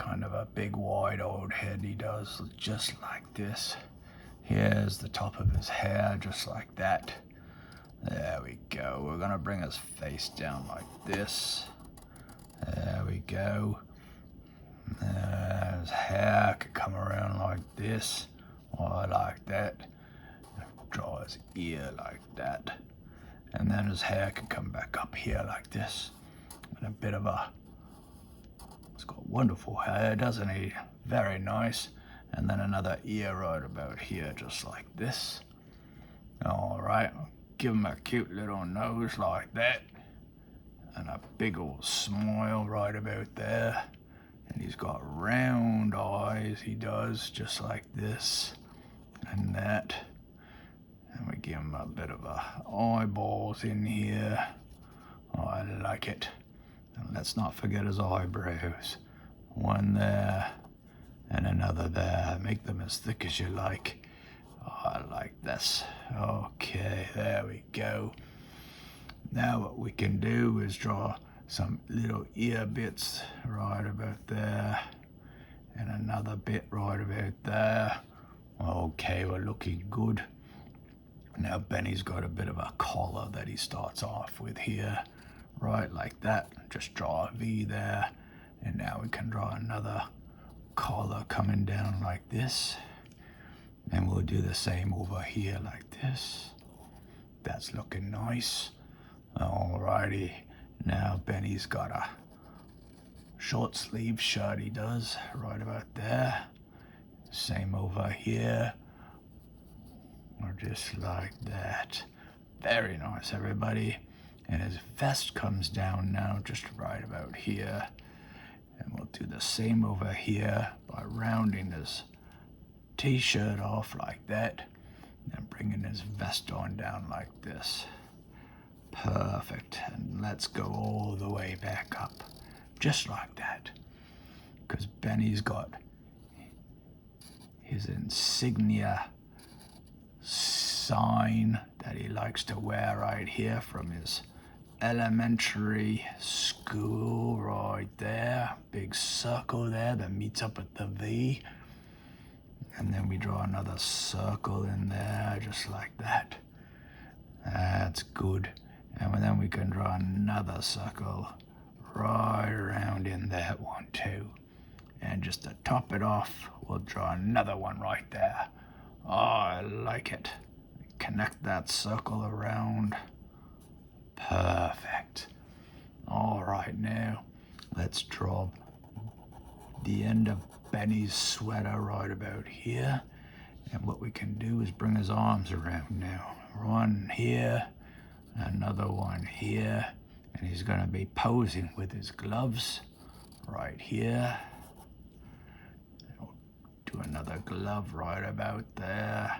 kind of a big wide old head he does, just like this. Here's the top of his hair, just like that. There we go. We're gonna bring his face down like this. There we go. His hair could come around like this, or like that. Draw his ear like that. And then his hair could come back up here like this. And a bit of he's got wonderful hair, doesn't he? Very nice. And then another ear right about here, just like this. All right, give him a cute little nose like that. And a big old smile right about there. And he's got round eyes, he does, just like this and that. And we give him a bit of eyeballs in here. Oh, I like it. And let's not forget his eyebrows. One there and another there. Make them as thick as you like. Oh, I like this. Okay, there we go. Now what we can do is draw some little ear bits right about there. And another bit right about there. Okay, we're looking good. Now Benny's got a bit of a collar that he starts off with here. Right like that. Just draw a V there. And now we can draw another collar coming down like this. And we'll do the same over here like this. That's looking nice. Alrighty. Now Benny's got a short sleeve shirt, he does, right about there. Same over here. Or just like that. Very nice, everybody. And his vest comes down now just right about here. And we'll do the same over here by rounding his t-shirt off like that. And bringing his vest on down like this. Perfect. And let's go all the way back up. Just like that. Because Benny's got his insignia sign that he likes to wear right here from his elementary school right there. Big circle there that meets up at the V. And then we draw another circle in there just like that. That's good. And then we can draw another circle right around in that one too. And just to top it off, we'll draw another one right there. Oh, I like it. Connect that circle around. Perfect. All right, now let's draw the end of Benny's sweater right about here. And what we can do is bring his arms around now. One here, another one here. And he's gonna be posing with his gloves right here. Do another glove right about there.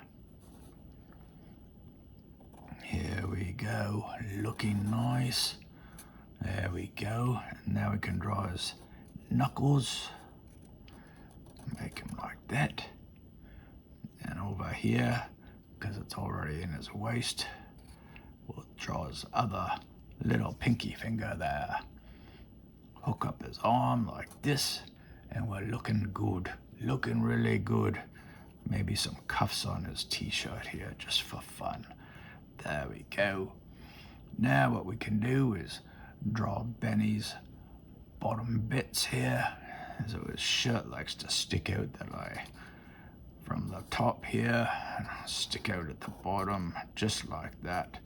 Here we go, looking nice. There we go. And now we can draw his knuckles. Make him like that. And over here, because it's already in his waist, we'll draw his other little pinky finger there. Hook up his arm like this, and we're looking good. Looking really good. Maybe some cuffs on his t-shirt here, just for fun. There we go. Now what we can do is draw Benny's bottom bits here. So his shirt likes to stick out that way from the top here and stick out at the bottom, just like that.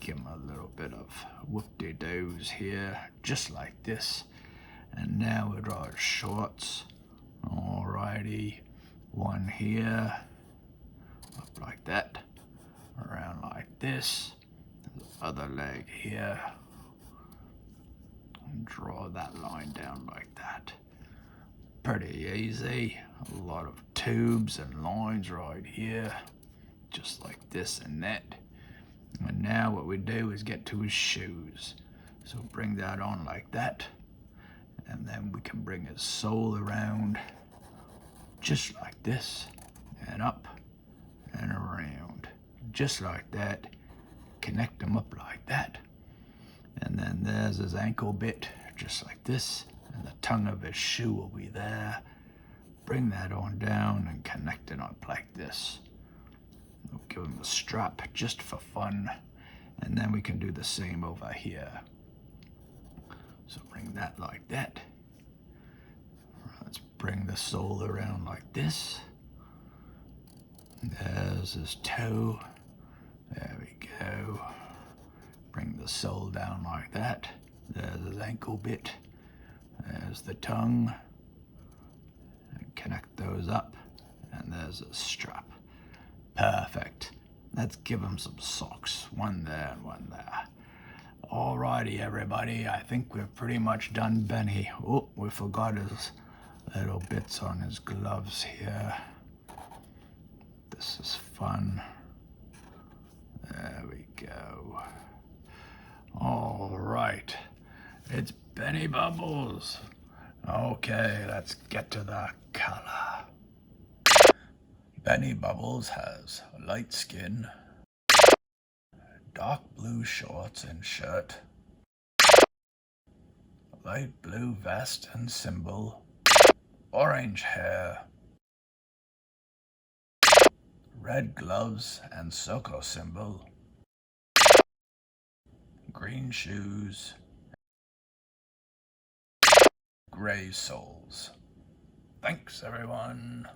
Give him a little bit of whoop-de-doos here, just like this. And now we'll draw his shorts. Alrighty, one here, up like that, around like this, the other leg here, and draw that line down like that. Pretty easy, a lot of tubes and lines right here, just like this and that. And now what we do is get to his shoes. So bring that on like that. And then we can bring his sole around just like this, and up and around, just like that. Connect them up like that. And then there's his ankle bit, just like this, And the tongue of his shoe will be there. Bring that on down and connect it up like this. We'll give him a strap just for fun. And then we can do the same over here. So bring that like that. Let's bring the sole around like this. There's his toe. There we go. Bring the sole down like that. There's his ankle bit. There's the tongue. And connect those up. And there's a strap. Perfect. Let's give him some socks. One there and one there. Alrighty, everybody. I think we've pretty much done Benny. Oh, we forgot his little bits on his gloves here. This is fun. There we go. All right. It's Benny Bubbles. Okay, let's get to the color. Benny Bubbles has light skin, dark blue shorts and shirt, light blue vest and symbol, orange hair, red gloves and circle symbol, green shoes, gray soles. Thanks, everyone.